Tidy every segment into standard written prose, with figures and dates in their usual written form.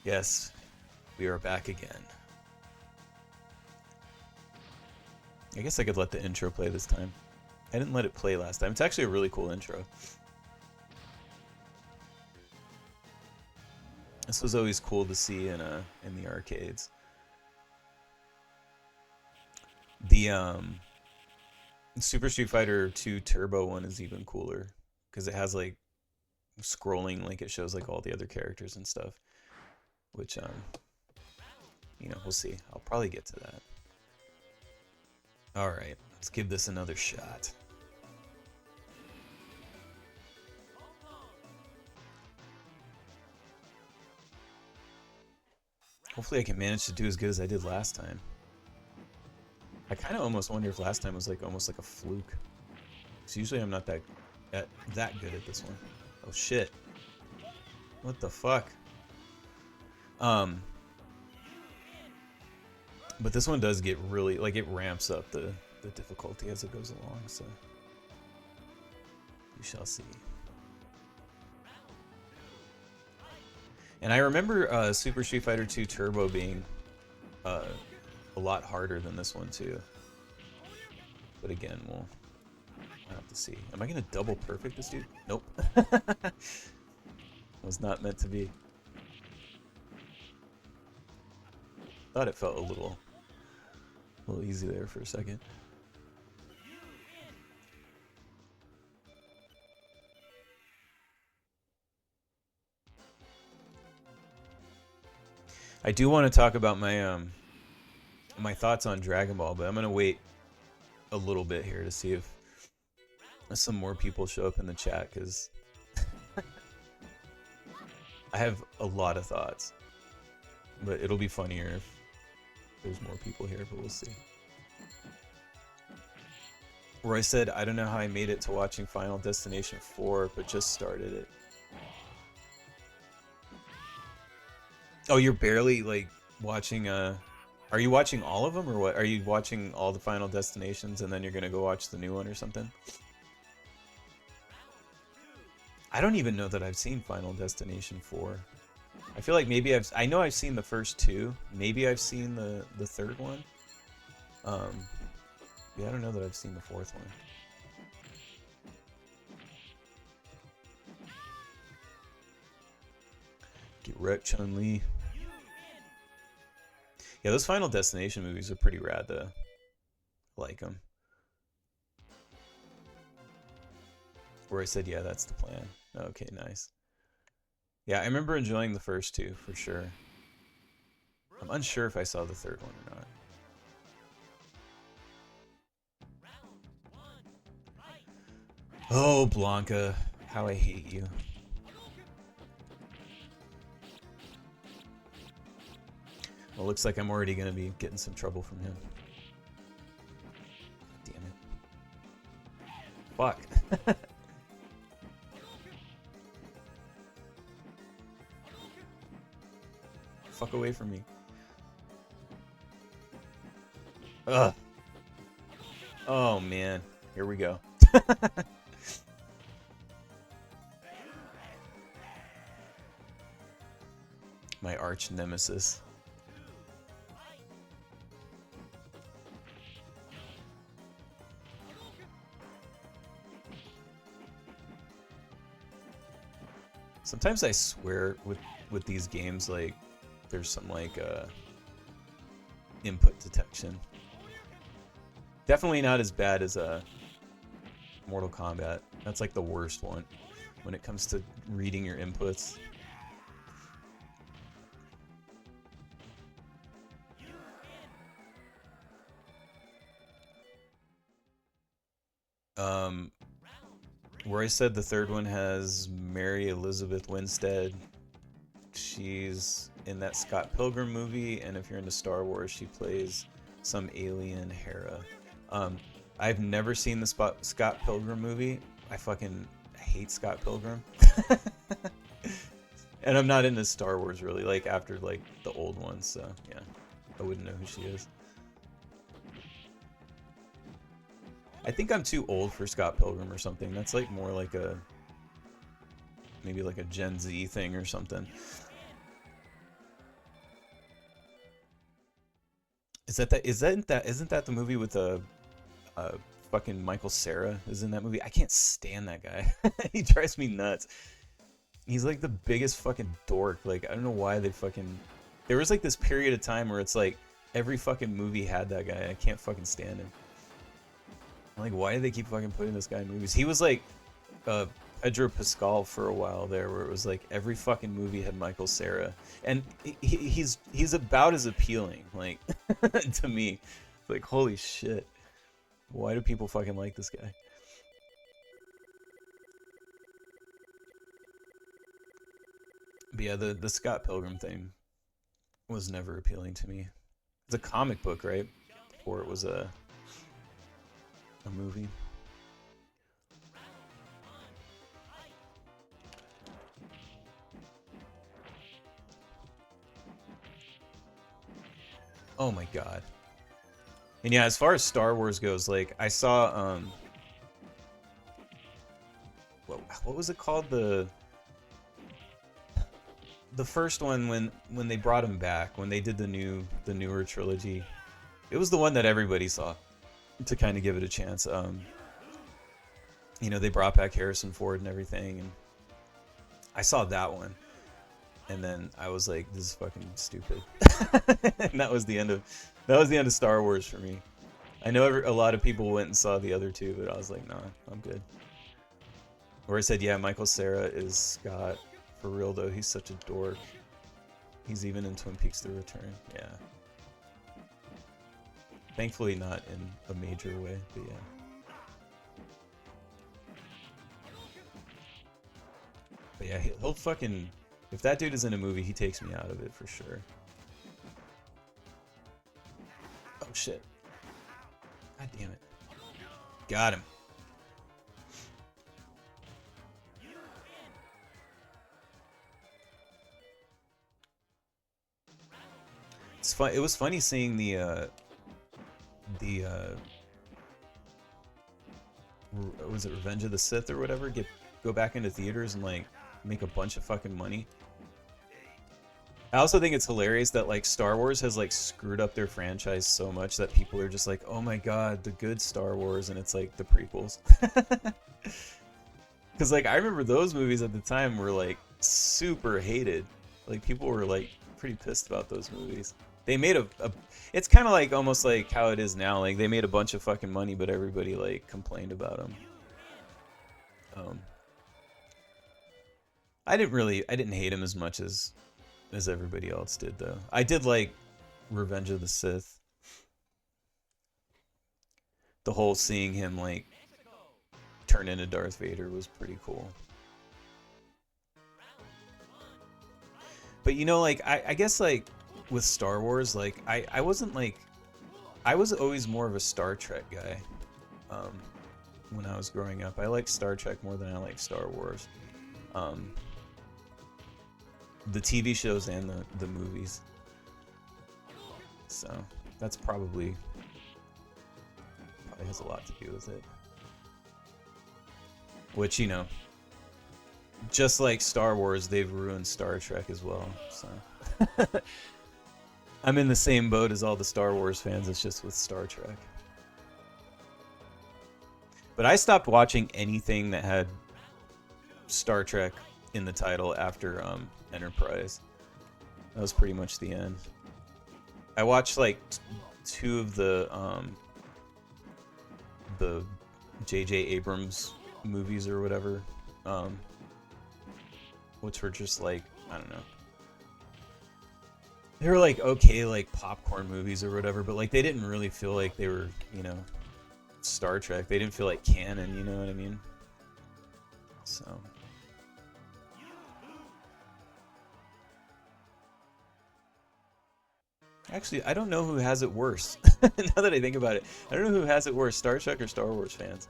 Yes, we are back again. I guess I could let the intro play this time. I didn't let it play last time. It's actually a really cool intro. This was always cool to see in the arcades. The Super Street Fighter 2 Turbo one is even cooler because it has like scrolling, like it shows like all the other characters and stuff, which you know, we'll see. I'll probably get to that. All right, let's give this another shot. Hopefully I can manage to do as good as I did last time. I kind of almost wonder if last time was like almost like a fluke. Because usually I'm not that good at this one. Oh shit. What the fuck? But this one does get really, like, it ramps up the difficulty as it goes along, so we shall see. And I remember Super Street Fighter 2 Turbo being a lot harder than this one too. But again, we'll have to see. Am I gonna double perfect this dude? Nope. Was not meant to be. Thought it felt a little easy there for a second. I do want to talk about my my thoughts on Dragon Ball, but I'm gonna wait a little bit here to see if some more people show up in the chat, because I have a lot of thoughts, but it'll be funnier if there's more people here, but we'll see. Roy said, I don't know how I made it to watching Final Destination 4, but just started it. Oh, you're barely, like, watching, are you watching all of them, or what? Are you watching all the Final Destinations, and then you're gonna go watch the new one or something? I don't even know that I've seen Final Destination 4. I feel like maybe I know I've seen the first two. Maybe I've seen the third one. Yeah, I don't know that I've seen the fourth one. Get wrecked, Chun-Li. Yeah, those Final Destination movies are pretty rad, though. I like them. Where I said, yeah, that's the plan. Okay, nice. Yeah, I remember enjoying the first two, for sure. I'm unsure if I saw the third one or not. Oh, Blanca. How I hate you. Well, looks like I'm already going to be getting some trouble from him. Damn it. Fuck. Fuck away from me. Ugh. Oh, man. Here we go. My arch nemesis. Sometimes I swear with these games, like, there's some, like, input detection. Definitely not as bad as Mortal Kombat. That's like the worst one when it comes to reading your inputs. Where I said the third one has Mary Elizabeth Winstead. She's in that Scott Pilgrim movie, and if you're into Star Wars, she plays some alien Hera. I've never seen the Scott Pilgrim movie. I fucking hate Scott Pilgrim. And I'm not into Star Wars really, like after like the old ones, so yeah. I wouldn't know who she is. I think I'm too old for Scott Pilgrim or something. That's like more like a maybe like a Gen Z thing or something. Isn't that the movie with fucking Michael Cera is in that movie? I can't stand that guy. He drives me nuts. He's like the biggest fucking dork. Like I don't know why they fucking. There was like this period of time where it's like every fucking movie had that guy. I can't fucking stand him. Like why do they keep fucking putting this guy in movies? He was like Pedro Pascal for a while there, where it was like every fucking movie had Michael Cera, and he's about as appealing, like to me. It's like holy shit, why do people fucking like this guy? But yeah, the Scott Pilgrim thing was never appealing to me. It's a comic book, right? Or it was a movie. Oh my god. And yeah, as far as Star Wars goes, like I saw what was it called, the first one when they brought him back, when they did the newer trilogy. It was the one that everybody saw to kind of give it a chance. You know, they brought back Harrison Ford and everything, and I saw that one, and then I was like, this is fucking stupid. And that was the end of Star Wars for me. I know a lot of people went and saw the other two, but I was like, nah, I'm good. Where I said, yeah, Michael Cera is Scott. For real though, he's such a dork. He's even in Twin Peaks: The Return. Yeah. Thankfully not in a major way, but yeah. But yeah, he'll fucking... If that dude is in a movie, he takes me out of it for sure. Oh shit. God damn it. Got him. It's fun. It was funny seeing the was it Revenge of the Sith or whatever go back into theaters and like make a bunch of fucking money. I also think it's hilarious that like Star Wars has like screwed up their franchise so much that people are just like, oh my god, the good Star Wars, and it's like the prequels. Because like I remember those movies at the time were like super hated. Like people were like pretty pissed about those movies. They made it's kind of like almost like how it is now. Like they made a bunch of fucking money, but everybody like complained about them. I didn't hate him as much as everybody else did though. I did like Revenge of the Sith. The whole seeing him like turn into Darth Vader was pretty cool. But you know, like I guess like with Star Wars, like I wasn't like, I was always more of a Star Trek guy. When I was growing up, I liked Star Trek more than I liked Star Wars. The TV shows and the movies. So that's probably has a lot to do with it. Which, you know, just like Star Wars, they've ruined Star Trek as well. So I'm in the same boat as all the Star Wars fans. It's just with Star Trek. But I stopped watching anything that had Star Trek in the title after Enterprise. That was pretty much the end. I watched like two of the J.J. Abrams movies or whatever, which were just like, I don't know. They were like okay, like popcorn movies or whatever, but like they didn't really feel like they were, you know, Star Trek. They didn't feel like canon, you know what I mean? So actually, I don't know who has it worse. Now that I think about it, I don't know who has it worse, Star Trek or Star Wars fans.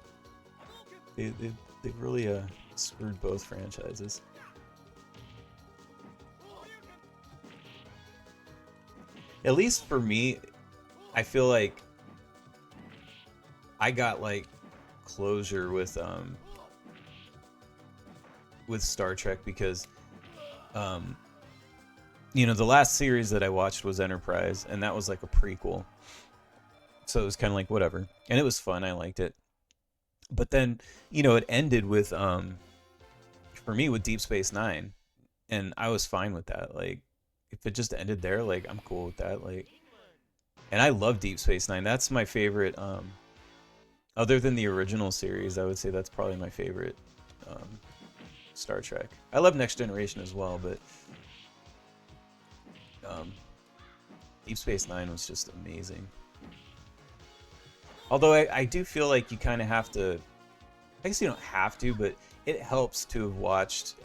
They've really screwed both franchises. At least for me, I feel like I got like closure with Star Trek because You know, the last series that I watched was Enterprise, and that was like a prequel. So it was kind of like whatever. And it was fun. I liked it. But then, you know, it ended with for me with Deep Space 9, and I was fine with that. Like if it just ended there, like I'm cool with that. Like, and I love Deep Space 9. That's my favorite other than the original series, I would say that's probably my favorite um, Star Trek. I love Next Generation as well, but um, Deep Space Nine was just amazing. Although I do feel like you kind of have to. I guess you don't have to, but it helps to have watched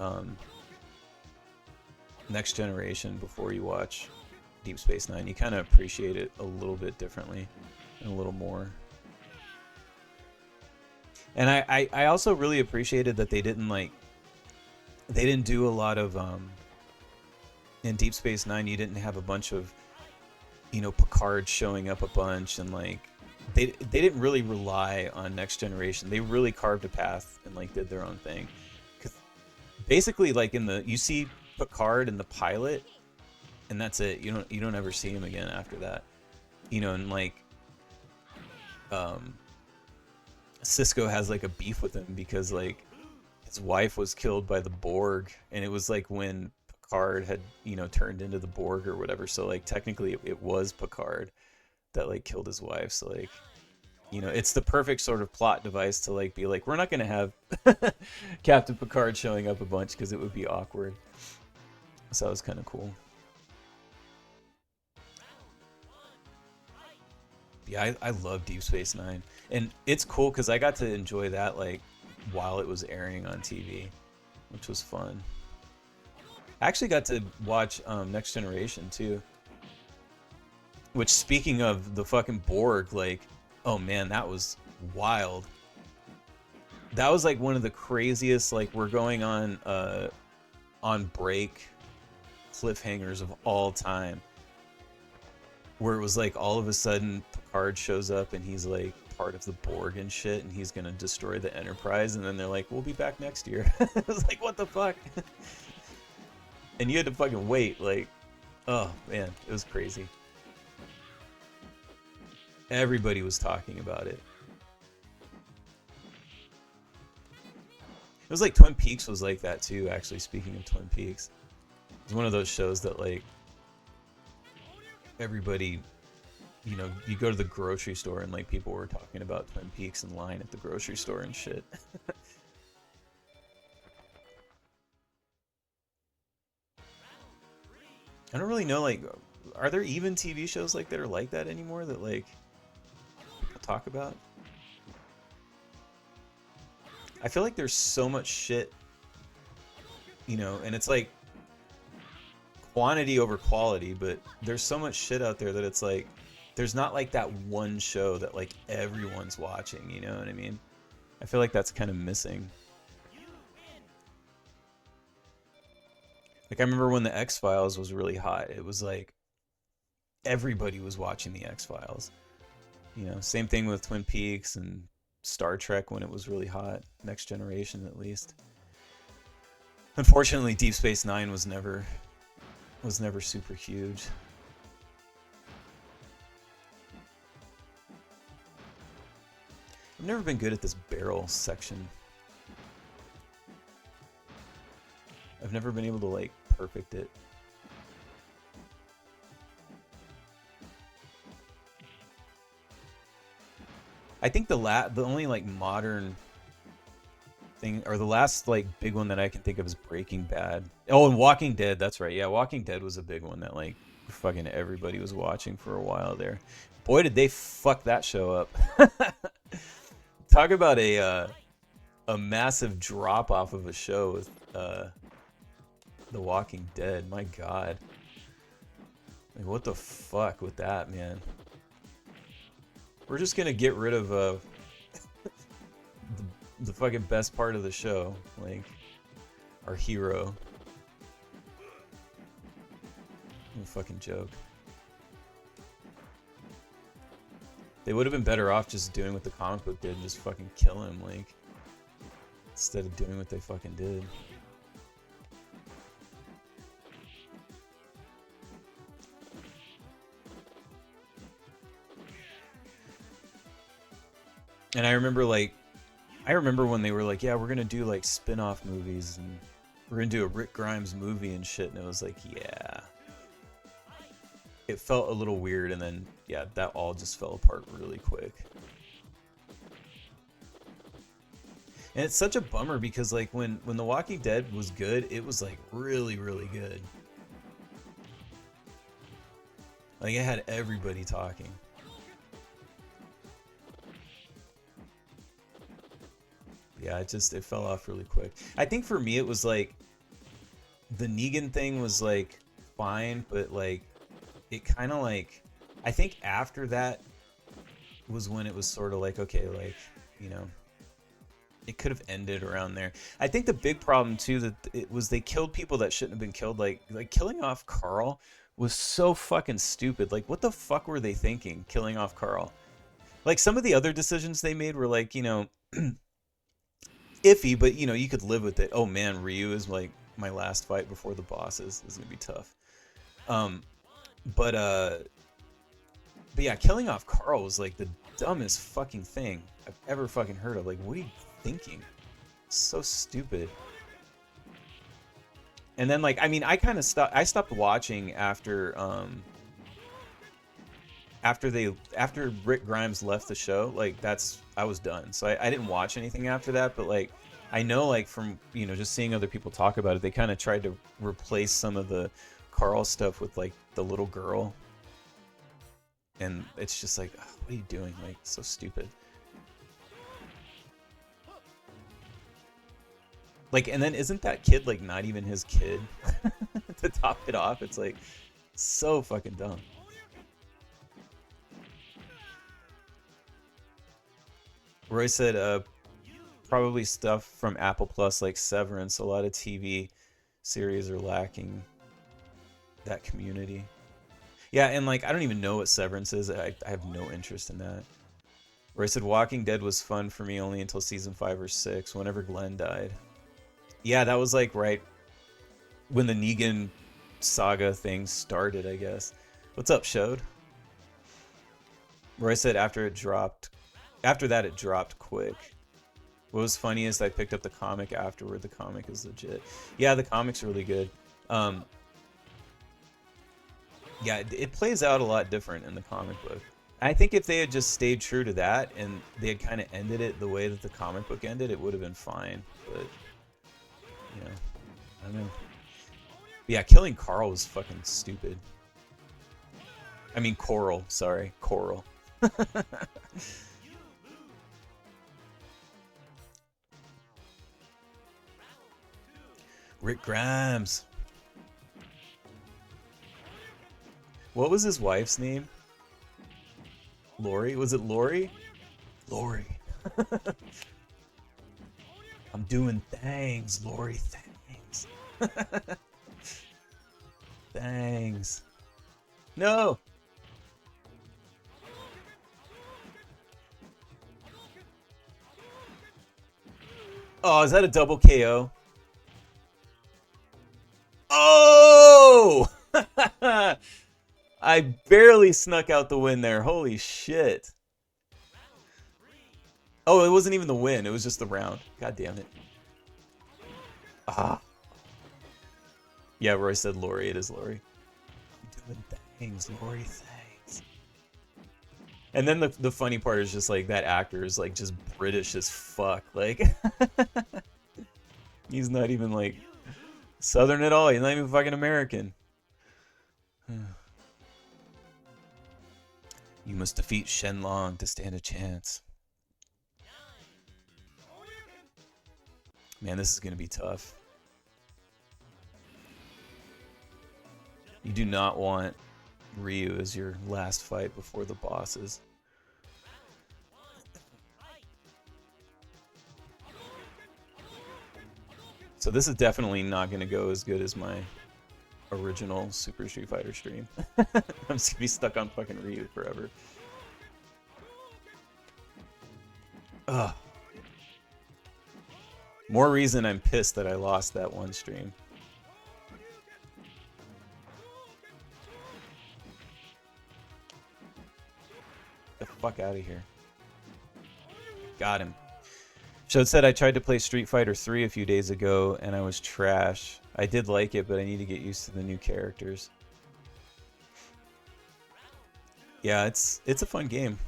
Next Generation before you watch Deep Space Nine. You kind of appreciate it a little bit differently and a little more. And I also really appreciated that they didn't do a lot of in Deep Space Nine. You didn't have a bunch of, you know, Picard showing up a bunch, and like they didn't really rely on Next Generation. They really carved a path and like did their own thing. 'Cause basically, like in the you see Picard in the pilot, and that's it. You don't ever see him again after that. You know, and like um, Cisco has like a beef with him because like his wife was killed by the Borg, and it was like when Picard had, you know, turned into the Borg or whatever. So like technically it was Picard that like killed his wife. So like, you know, it's the perfect sort of plot device to like be like, we're not gonna have Captain Picard showing up a bunch because it would be awkward. So that was kind of cool. Yeah, I love Deep Space Nine, and it's cool because I got to enjoy that like while it was airing on TV, which was fun. I actually got to watch Next Generation too. Which, speaking of the fucking Borg, like, oh man, that was wild. That was like one of the craziest. Like, we're going on break cliffhangers of all time, where it was like all of a sudden Picard shows up and he's like part of the Borg and shit, and he's gonna destroy the Enterprise, and then they're like, we'll be back next year. It was like, what the fuck? And you had to fucking wait. Like, oh man, it was crazy. Everybody was talking about it. It was like Twin Peaks was like that too, actually. Speaking of Twin Peaks, it's one of those shows that like everybody, you know, you go to the grocery store and like people were talking about Twin Peaks in line at the grocery store and shit. I don't really know, like, are there even TV shows like that are like that anymore that like people talk about? I feel like there's so much shit, you know, and it's like quantity over quality, but there's so much shit out there that it's like there's not like that one show that like everyone's watching, you know what I mean? I feel like that's kind of missing. Like I remember when the X-Files was really hot, it was like everybody was watching the X-Files. You know, same thing with Twin Peaks and Star Trek when it was really hot, Next Generation at least. Unfortunately, Deep Space Nine was never super huge. I've never been good at this barrel section. I've never been able to like perfect it. I think the only like modern thing, or the last like big one that I can think of is Breaking Bad. Oh, and Walking Dead. That's right. Yeah, Walking Dead was a big one that like fucking everybody was watching for a while there. Boy, did they fuck that show up. Talk about a massive drop off of a show with The Walking Dead. My God, like what the fuck with that, man? We're just gonna get rid of the fucking best part of the show, like our hero. No fucking joke. They would have been better off just doing what the comic book did and just fucking kill him, like, instead of doing what they fucking did. And I remember when they were like, yeah, we're gonna do like spin-off movies and we're gonna do a Rick Grimes movie and shit, and it was like, yeah. It felt a little weird, and then yeah, that all just fell apart really quick. And it's such a bummer because like when The Walking Dead was good, it was like really, really good. Like it had everybody talking. Yeah, it fell off really quick. I think for me it was like the Negan thing was like fine, but like it kind of like I think after that was when it was sort of like okay, like, you know, it could have ended around there. I think the big problem too that it was they killed people that shouldn't have been killed. Like killing off Carl was so fucking stupid. Like what the fuck were they thinking killing off Carl? Like some of the other decisions they made were like, you know, iffy, but you know, you could live with it. Oh man, Ryu is like my last fight before the bosses. This is gonna be tough. Um, but uh, but yeah, killing off Carl was like the dumbest fucking thing I've ever fucking heard of. Like, what are you thinking? So stupid. And then like, I mean, I stopped watching after Rick Grimes left the show. Like I was done. So I didn't watch anything after that, but like I know like from, you know, just seeing other people talk about it, they kind of tried to replace some of the Carl stuff with like the little girl. And it's just like, ugh, what are you doing? Like, so stupid. Like, and then isn't that kid like not even his kid? To top it off, it's like so fucking dumb. Roy said, probably stuff from Apple Plus like Severance. A lot of TV series are lacking that community. Yeah, and like I don't even know what Severance is. I have no interest in that. Roy said Walking Dead was fun for me only until season 5 or 6, whenever Glenn died. Yeah, that was like right when the Negan saga thing started, I guess. What's up, Showed? Roy said after that it dropped quick. What was funny is I picked up the comic afterward. The comic is legit. Yeah, the comic's really good. Um, yeah, it plays out a lot different in the comic book. I think if they had just stayed true to that and they had kind of ended it the way that the comic book ended, it would have been fine. But, you know, I don't know. But yeah, killing Carl was fucking stupid. I mean, Coral. Sorry, Coral. Rick Grimes. What was his wife's name? Lori? Was it Lori? Lori. I'm doing things, Lori. Thanks. Thanks. No! Oh, is that a double KO? Oh! I barely snuck out the win there. Holy shit. Oh, it wasn't even the win. It was just the round. God damn it. Ah. Yeah, Roy said Lori. It is Lori. I'm doing things, Lori. Thanks. And then the funny part is just like that actor is like just British as fuck. Like he's not even like Southern at all. He's not even fucking American. You must defeat Shenlong to stand a chance. Man, this is gonna be tough. You do not want Ryu as your last fight before the bosses. So this is definitely not going to go as good as my original Super Street Fighter stream. I'm just going to be stuck on fucking Ryu forever. Ugh. More reason I'm pissed that I lost that one stream. Get the fuck out of here. Got him. Showed said I tried to play Street Fighter 3 a few days ago and I was trash. I did like it, but I need to get used to the new characters. Yeah, it's a fun game.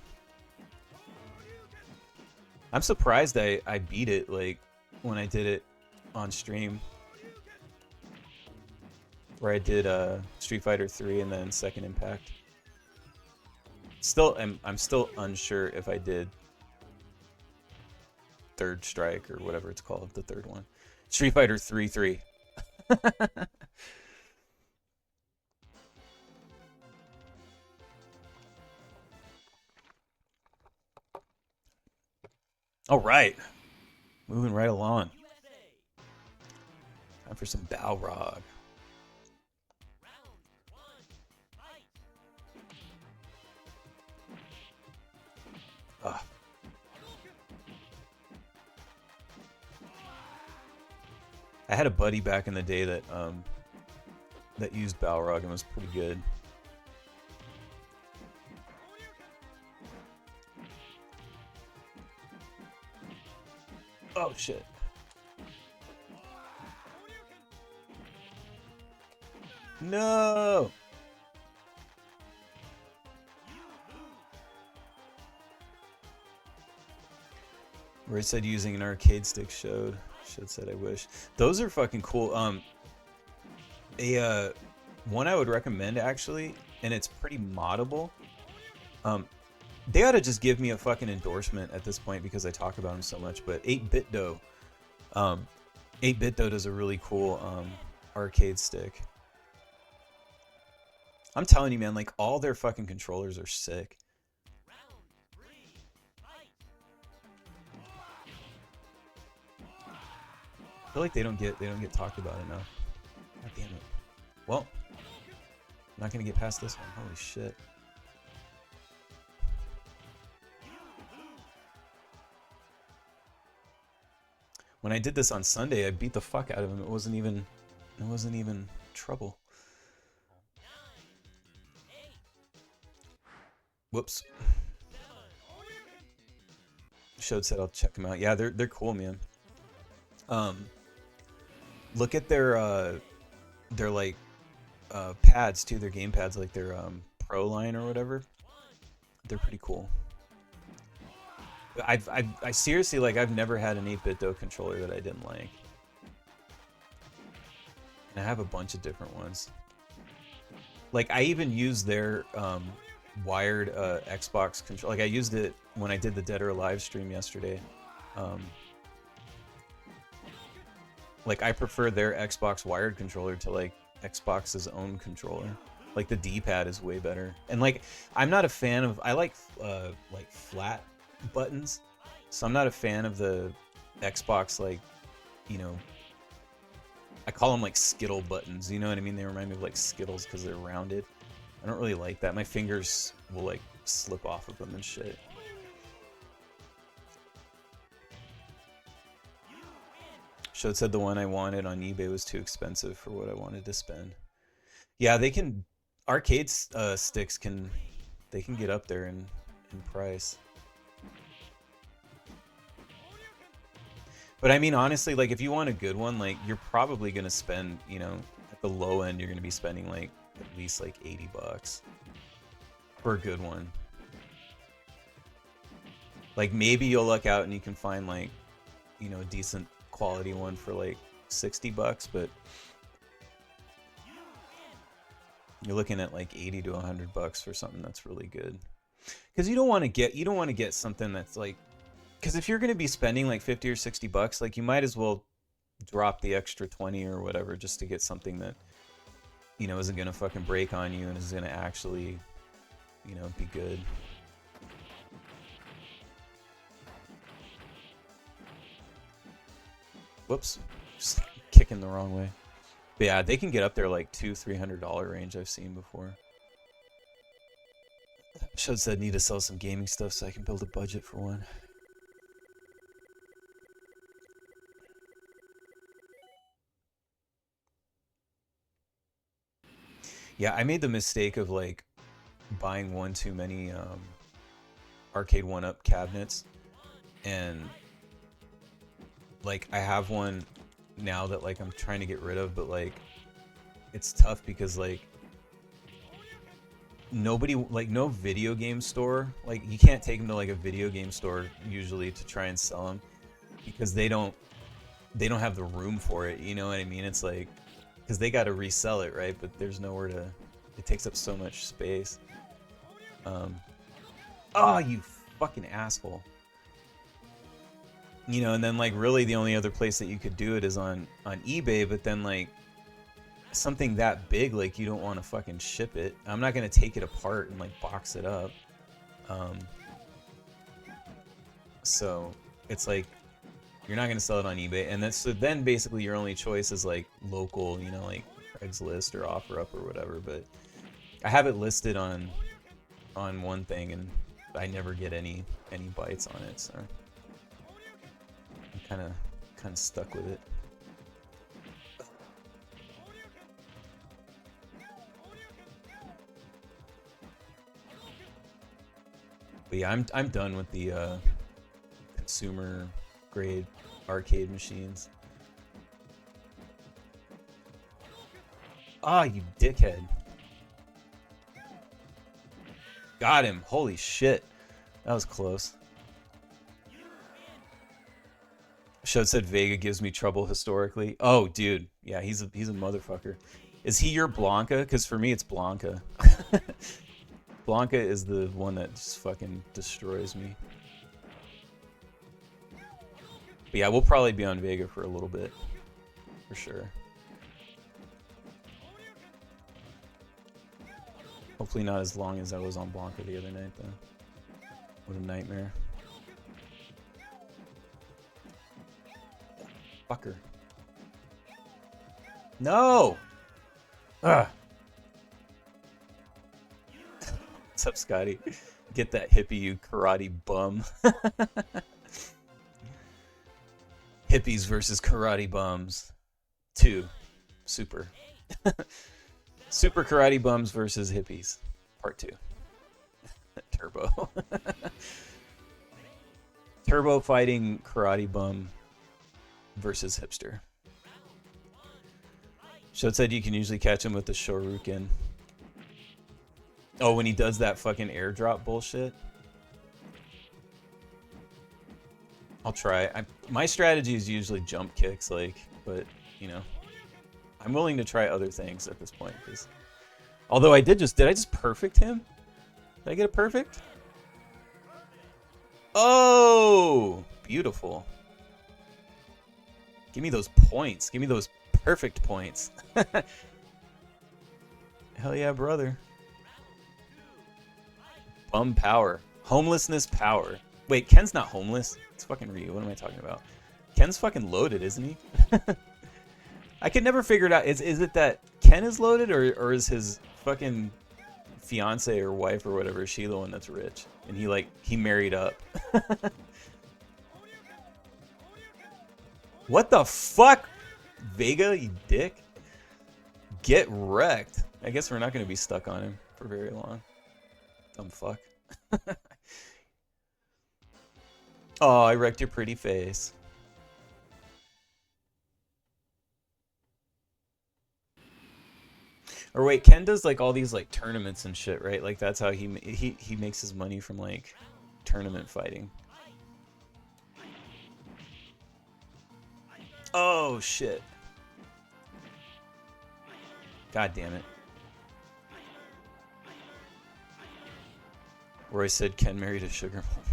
I'm surprised I beat it like when I did it on stream. Where I did Street Fighter 3 and then Second Impact. I'm still unsure if I did Third Strike or whatever it's called, the third one. Street Fighter 3. All right, moving right along. Time for some Balrog. Ugh. I had a buddy back in the day that that used Balrog and was pretty good. Oh shit. No. Where it said using an arcade stick showed. Should said I wish. Those are fucking cool. One I would recommend actually, and it's pretty moddable. They ought to just give me a fucking endorsement at this point because I talk about them so much. But 8BitDo, 8BitDo does a really cool arcade stick. I'm telling you, man, like all their fucking controllers are sick. I feel like they don't get talked about enough. God damn it. Well, I'm not gonna get past this one. Holy shit. When I did this on Sunday, I beat the fuck out of him. It wasn't even trouble. Whoops. Showed said I'll check them out. Yeah, they're cool, man. Look at their like pads too. Their game pads, like their Pro line or whatever. They're pretty cool. I seriously, like, I've never had an 8BitDo controller that I didn't like. And I have a bunch of different ones. Like, I even used their wired Xbox controller. Like, I used it when I did the Dead or Alive stream yesterday. Like, I prefer their Xbox wired controller to, like, Xbox's own controller. Like, the D-pad is way better. And, like, I'm not a fan of... I like flat buttons. So I'm not a fan of the Xbox, like, you know... I call them, like, Skittle buttons. You know what I mean? They remind me of, like, Skittles because they're rounded. I don't really like that. My fingers will, like, slip off of them and shit. Showed said the one I wanted on eBay was too expensive for what I wanted to spend. Yeah, they can... Arcade sticks can... They can get up there in price. But I mean, honestly, like, if you want a good one, like, you're probably going to spend, you know, at the low end, you're going to be spending, like, at least, like, $80 for a good one. Like, maybe you'll look out and you can find, like, you know, a decent quality one for, like, $60, but you're looking at, like, $80 to $100 for something that's really good. Because you don't want to get something that's, like, because if you're going to be spending like $50 or $60, like, you might as well drop the extra 20 or whatever just to get something that, you know, isn't going to fucking break on you and is going to actually, you know, be good. Whoops, just kicking the wrong way. But yeah, they can get up there like $200-300 range. I've seen before. Showed said need to sell some gaming stuff so I can build a budget for one. Yeah, I made the mistake of, like, buying one too many Arcade 1-Up cabinets. and like I have one now that like I'm trying to get rid of, but like it's tough because like nobody, like no video game store, like you can't take them to like a video game store usually to try and sell them because they don't have the room for it, you know what I mean? It's like, because they got to resell it, right? But there's nowhere to, it takes up so much space. Oh, you fucking asshole. You know, and then like really the only other place that you could do it is on eBay, but then like something that big, like you don't want to fucking ship it. I'm not going to take it apart and like box it up. So it's like, you're not going to sell it on eBay, and that's, so then basically your only choice is like local, you know, like Craigslist or OfferUp or whatever. But I have it listed on one thing, and I never get any bites on it, so I'm kind of stuck with it. But yeah, I'm done with the consumer grade arcade machines. Ah, you dickhead. Got him. Holy shit. That was close. Showed said Vega gives me trouble historically. Oh, dude. Yeah, he's a motherfucker. Is he your Blanca? Because for me, it's Blanca. Blanca is the one that just fucking destroys me. But yeah, we'll probably be on Vega for a little bit. For sure. Hopefully not as long as I was on Blanca the other night, though. What a nightmare. Fucker. No! Ugh. What's up, Scotty? Get that hippie, you karate bum. Hippies versus karate bums. 2. Super. Super karate bums versus hippies. Part 2. Turbo. Turbo fighting karate bum versus hipster. Shot said you can usually catch him with the Shoryuken. Oh, when he does that fucking airdrop bullshit? I'll try. My strategy is usually jump kicks, like, but, you know, I'm willing to try other things at this point. Cause, although I did I just perfect him? Did I get a perfect? Oh, beautiful. Give me those points. Give me those perfect points. Hell yeah, brother. Bum power. Homelessness power. Wait, Ken's not homeless. It's fucking Ryu. What am I talking about? Ken's fucking loaded, isn't he? I could never figure it out. Is it that Ken is loaded, or is his fucking fiance or wife or whatever, is she the one that's rich? And he married up. What the fuck? Vega, you dick. Get wrecked. I guess we're not going to be stuck on him for very long. Dumb fuck. Oh, I wrecked your pretty face. Or wait, Ken does like all these like tournaments and shit, right? Like that's how he makes his money from like tournament fighting. Oh shit. God damn it. Roy said Ken married a sugar mom.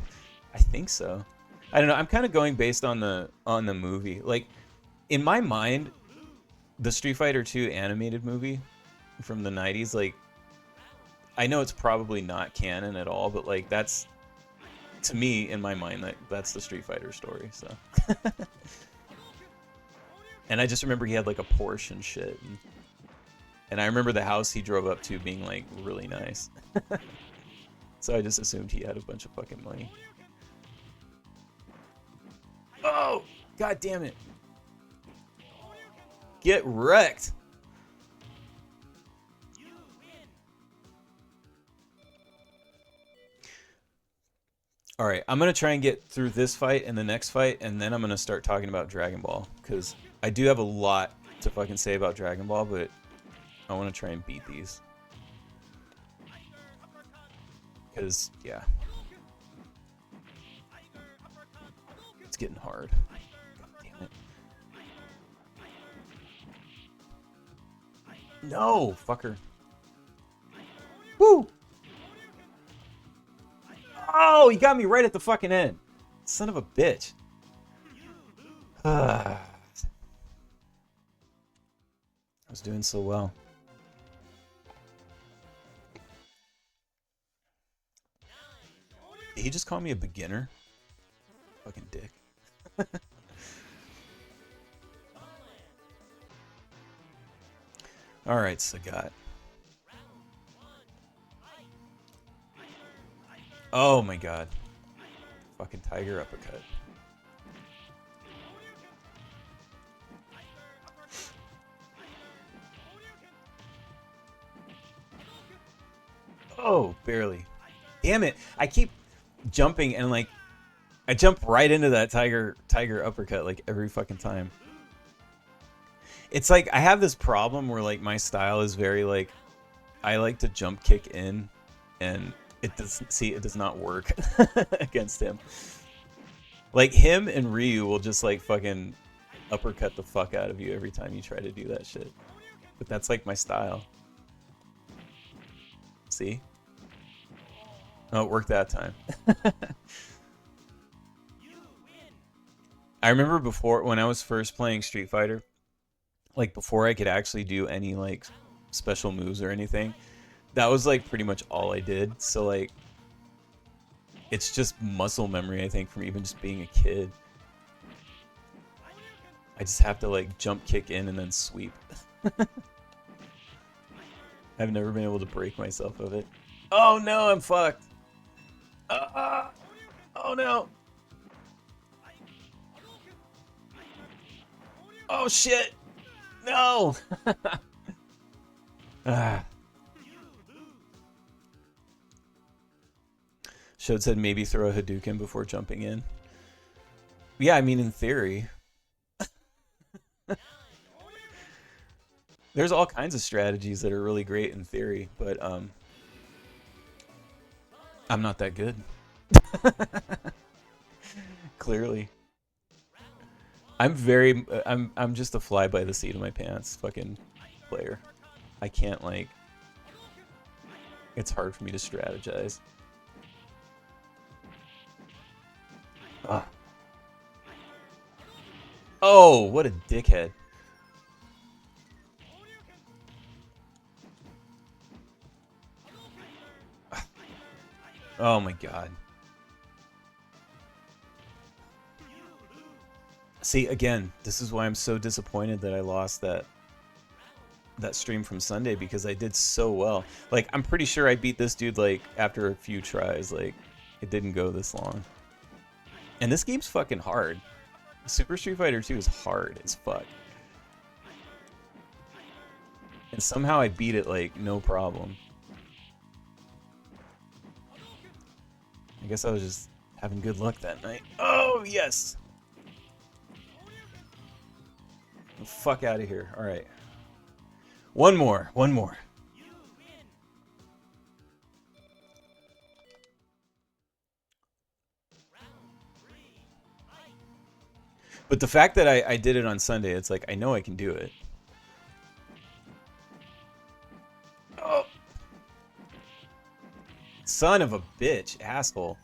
I think so. I don't know. I'm kind of going based on the movie. Like in my mind, the Street Fighter 2 animated movie from the 90s, like I know it's probably not canon at all, but like that's, to me, in my mind, that's the Street Fighter story. So and I just remember he had like a Porsche and shit, and I remember the house he drove up to being like really nice. So I just assumed he had a bunch of fucking money. Oh, god damn it. Get wrecked. All right, I'm gonna try and get through this fight and the next fight, and then I'm gonna start talking about Dragon Ball because I do have a lot to fucking say about Dragon Ball, but I want to try and beat these. Because yeah, it's getting hard. God damn it! No, fucker. Woo! Oh, he got me right at the fucking end. Son of a bitch. I was doing so well. Did he just call me a beginner? Fucking dick. Alright, Sagat. Oh my god. Fucking tiger uppercut. Oh, barely. Damn it. I keep jumping and like I jump right into that tiger uppercut like every fucking time. It's like I have this problem where like my style is very like I like to jump kick in and it does not work against him. Like him and Ryu will just like fucking uppercut the fuck out of you every time you try to do that shit. But that's like my style. See? Oh, it worked that time. I remember before when I was first playing Street Fighter, like before I could actually do any like special moves or anything, that was like pretty much all I did. So like it's just muscle memory, I think, from even just being a kid. I just have to like jump kick in and then sweep. I've never been able to break myself of it. Oh no, I'm fucked. Oh no. Oh shit. No. Shode said maybe throw a Hadouken before jumping in. Yeah, I mean in theory. There's all kinds of strategies that are really great in theory, but I'm not that good. Clearly. I'm just a fly by the seat of my pants fucking player. I can't like it's hard for me to strategize. Ah. Oh, what a dickhead. Oh my god. See, again, this is why I'm so disappointed that I lost that stream from Sunday, because I did so well. Like, I'm pretty sure I beat this dude, like, after a few tries. Like, it didn't go this long. And this game's fucking hard. Super Street Fighter 2 is hard as fuck. And somehow I beat it, like, no problem. I guess I was just having good luck that night. Oh, yes! The fuck out of here. Alright. One more. But the fact that I did it on Sunday, it's like, I know I can do it. Oh! Son of a bitch, asshole.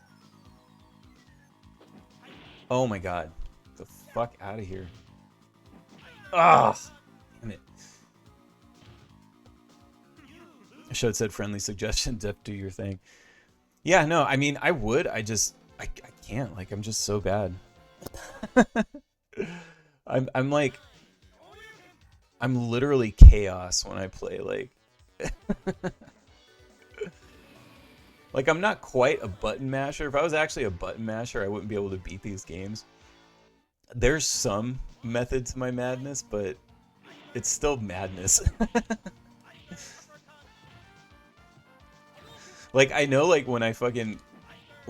Oh my god. Get the fuck out of here. Ugh! Damn it. I should have said friendly suggestion, Dip, do your thing. Yeah, no, I mean, I would, I can't, like, I'm just so bad. I'm like, I'm literally chaos when I play, like, like, I'm not quite a button masher. If I was actually a button masher, I wouldn't be able to beat these games. There's some method to my madness, but it's still madness. Like, I know, like, when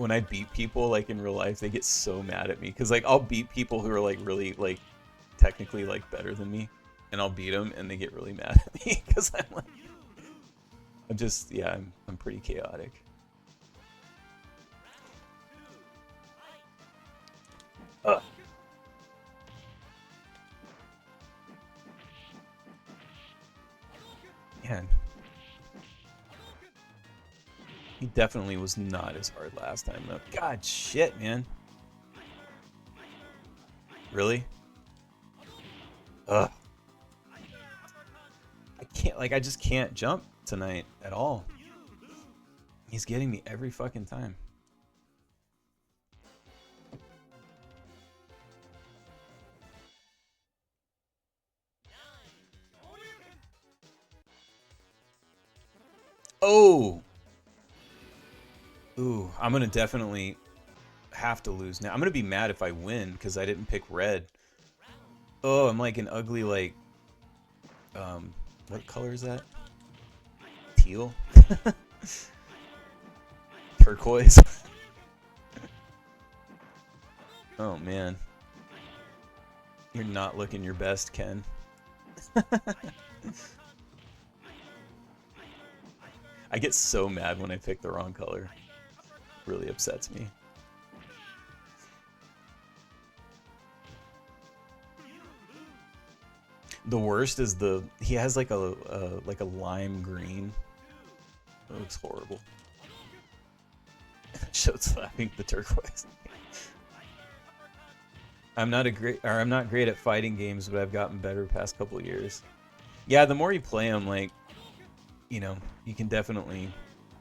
when I beat people like in real life, they get so mad at me because like I'll beat people who are like really like technically like better than me, and I'll beat them and they get really mad at me because I'm like I'm just yeah I'm pretty chaotic. Ugh. Man, he definitely was not as hard last time though. God shit, man. Really? Ugh. I can't like I just can't jump tonight at all. He's getting me every fucking time. Oh. Ooh, I'm gonna definitely have to lose now. I'm gonna be mad if I win because I didn't pick red. Oh, I'm like an ugly like what color is that? Teal? Turquoise? Oh man. You're not looking your best, Ken. I get so mad when I pick the wrong color. Really upsets me. The worst is he has like a lime green. It looks horrible. Showed slapping the turquoise. I'm not great at fighting games, but I've gotten better the past couple of years. Yeah, the more you play them, like, you know, you can definitely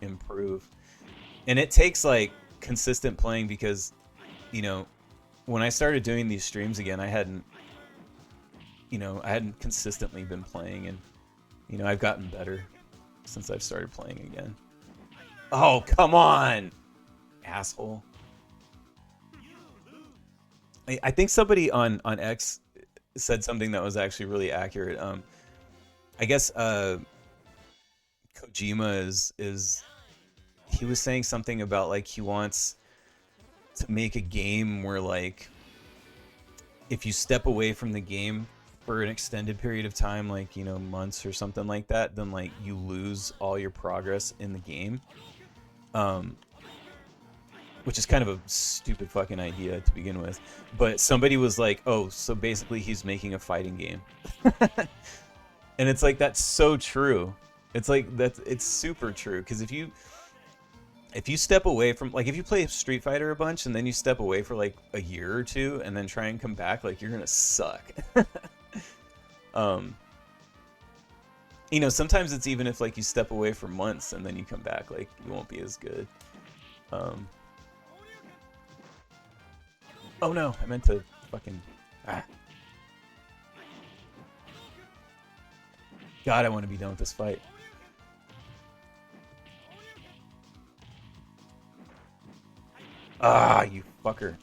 improve. And it takes like consistent playing because, you know, when I started doing these streams again, I hadn't consistently been playing, and I've gotten better since I've started playing again. Oh, come on, asshole. I think somebody on X said something that was actually really accurate. I guess Kojima is he was saying something about like he wants to make a game where like if you step away from the game for an extended period of time, like months or something like that, then like you lose all your progress in the game. Which is kind of a stupid fucking idea to begin with. But somebody was like, oh, so basically he's making a fighting game. And it's like, that's so true. It's like, it's super true. Because if you step away from, like, if you play Street Fighter a bunch and then you step away for like a year or two and then try and come back, like, you're gonna suck. Sometimes it's even if like you step away for months and then you come back, like, you won't be as good. Oh no, I meant to fucking... God, I want to be done with this fight. Ah, you fucker.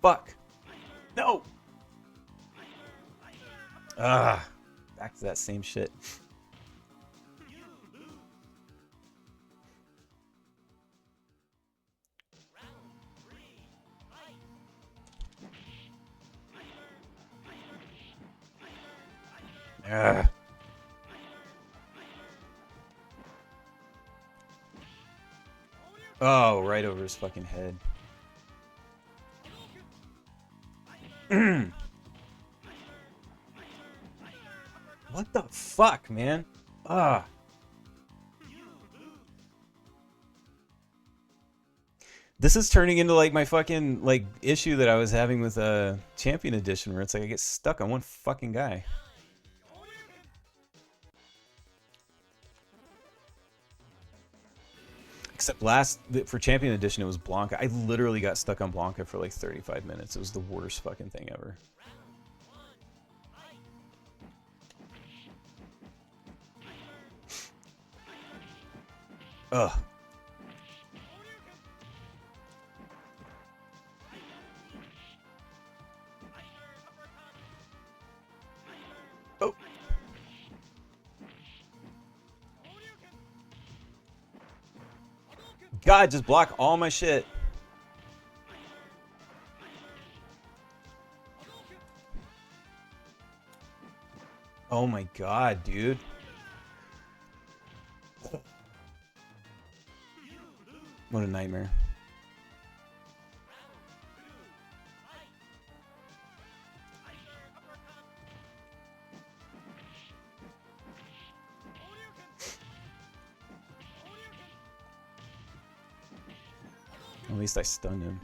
Fuck. No! Ah, back to that same shit. Ah. Oh, right over his fucking head. What the fuck, man? Ah. This is turning into like my fucking like issue that I was having with Champion Edition, where it's like I get stuck on one fucking guy. Except for Champion Edition, it was Blanca. I literally got stuck on Blanca for like 35 minutes. It was the worst fucking thing ever. Ugh. Oh. God, just block all my shit. Oh my god, dude. What a nightmare. At least I stunned him.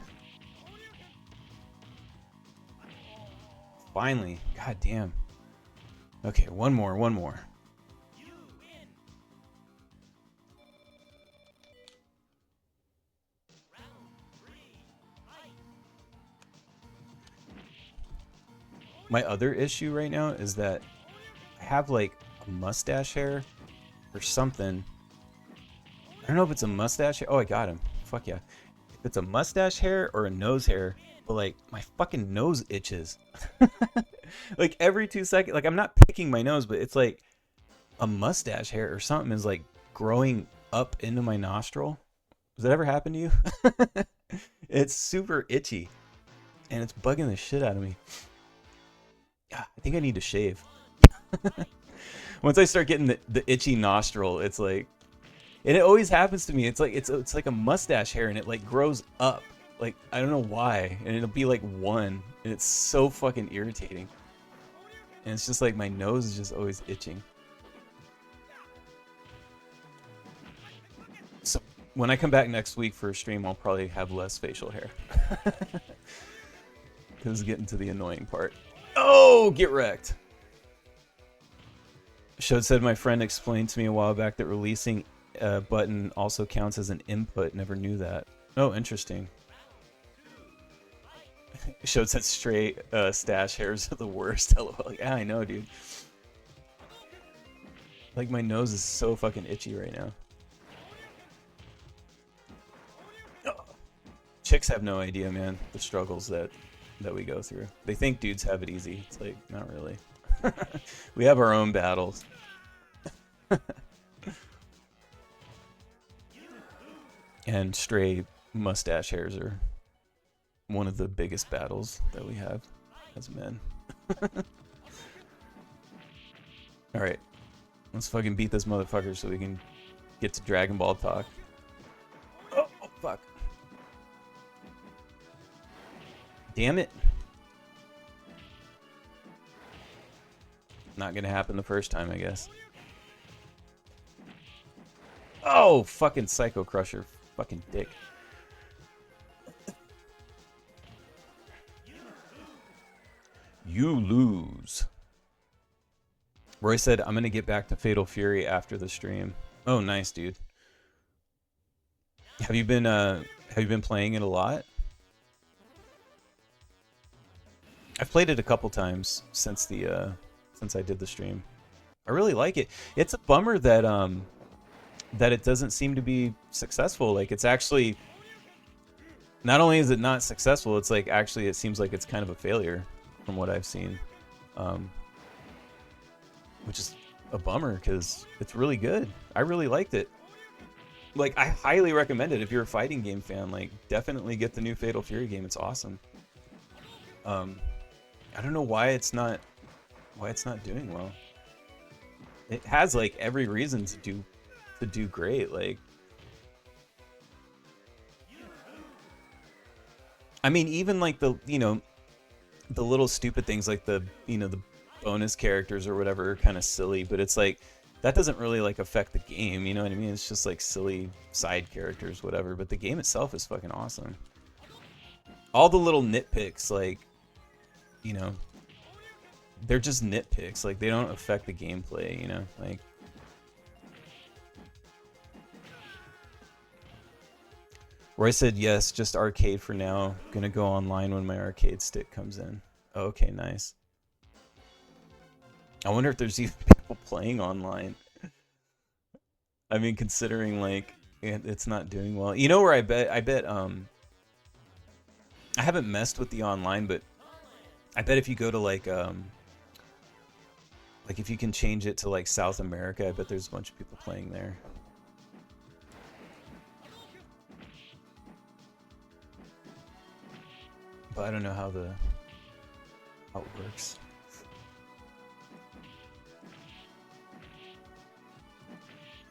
Finally. God damn. Okay, one more, one more. My other issue right now is that I have like a mustache hair or something. I don't know if it's a mustache hair. Oh, I got him. Fuck yeah. If it's a mustache hair or a nose hair, but like my fucking nose itches. Like every 2 seconds. Like I'm not picking my nose, but it's like a mustache hair or something is like growing up into my nostril. Does that ever happen to you? It's super itchy and it's bugging the shit out of me. I think I need to shave. Once I start getting the itchy nostril, it's like, and it always happens to me. It's like a mustache hair, and it like grows up. Like I don't know why, and it'll be like one, and it's so fucking irritating. And it's just like my nose is just always itching. So when I come back next week for a stream, I'll probably have less facial hair. Because it's getting to the annoying part. Oh, get wrecked. Shode said my friend explained to me a while back that releasing a button also counts as an input. Never knew that. Oh, interesting. Shode said straight stash hairs are the worst. LOL. Yeah, I know, dude. Like my nose is so fucking itchy right now. Oh. Chicks have no idea, man, the struggles that we go through. They think dudes have it easy. It's like, not really. We have our own battles. And stray mustache hairs are one of the biggest battles that we have as men. Alright. Let's fucking beat this motherfucker so we can get to Dragon Ball talk. Oh, fuck. Damn it. Not gonna happen the first time, I guess. Oh, fucking Psycho Crusher. Fucking dick. You lose. Roy said, I'm gonna get back to Fatal Fury after the stream. Oh, nice, dude. Have you been playing it a lot? I've played it a couple times since I did the stream. I really like it. It's a bummer that that it doesn't seem to be successful. Like it's actually, not only is it not successful, it's like actually it seems like it's kind of a failure from what I've seen, which is a bummer because it's really good. I really liked it. Like I highly recommend it if you're a fighting game fan. Like definitely get the new Fatal Fury game. It's awesome. I don't know why it's not doing well. It has like every reason to do great. Like I mean, even like the the little stupid things like the the bonus characters or whatever are kind of silly, but it's like that doesn't really like affect the game, you know what I mean? It's just like silly side characters, whatever, but the game itself is fucking awesome. All the little nitpicks, like they're just nitpicks, like they don't affect the gameplay, like Roy said yes, just arcade for now. Gonna go online when my arcade stick comes in. Oh, okay, nice. I wonder if there's even people playing online. I mean, considering like it's not doing well. You know where I bet I haven't messed with the online, but I bet if you go to like if you can change it to like South America, I bet there's a bunch of people playing there. but I don't know how it works.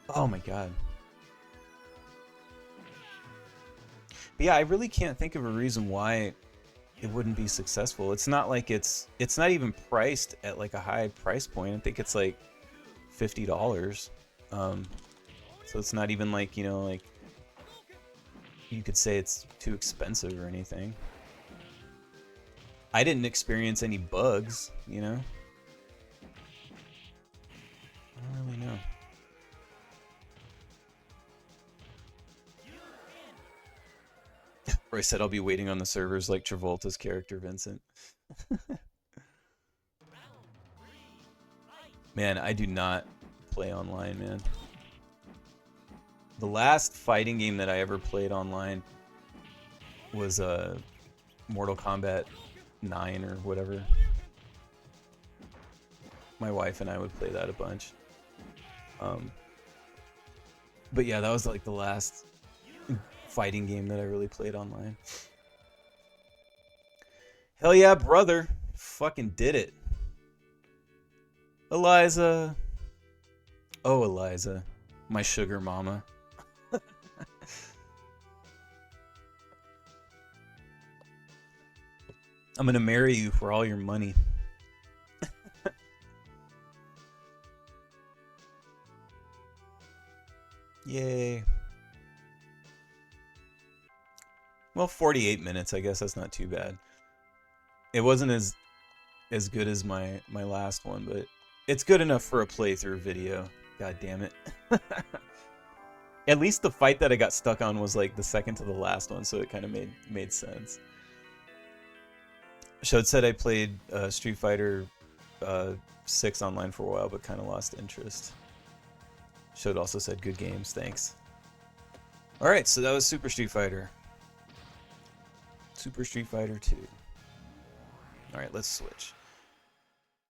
Oh my god. But yeah, I really can't think of a reason why it wouldn't be successful. It's not like it's not even priced at like a high price point. I think it's like $50. So it's not even like, you know, like you could say it's too expensive or anything. I didn't experience any bugs, you know? I don't really know. Roy said I'll be waiting on the servers like Travolta's character Vincent. Man, I do not play online, man. The last fighting game that I ever played online was Mortal Kombat 9 or whatever. My wife and I would play that a bunch. But yeah, that was like the last fighting game that I really played online. Hell yeah, brother. Fucking did it. Eliza. Oh, Eliza. My sugar mama. I'm gonna marry you for all your money. Yay. Well, 48 minutes, I guess that's not too bad. It wasn't as good as my last one, but it's good enough for a playthrough video. God damn it. At least the fight that I got stuck on was like the second to the last one, so it kind of made sense. Showed said I played Street Fighter 6 online for a while, but kind of lost interest. Showed also said good games, thanks. Alright, so that was Super Street Fighter. Super Street Fighter 2. Alright, let's switch.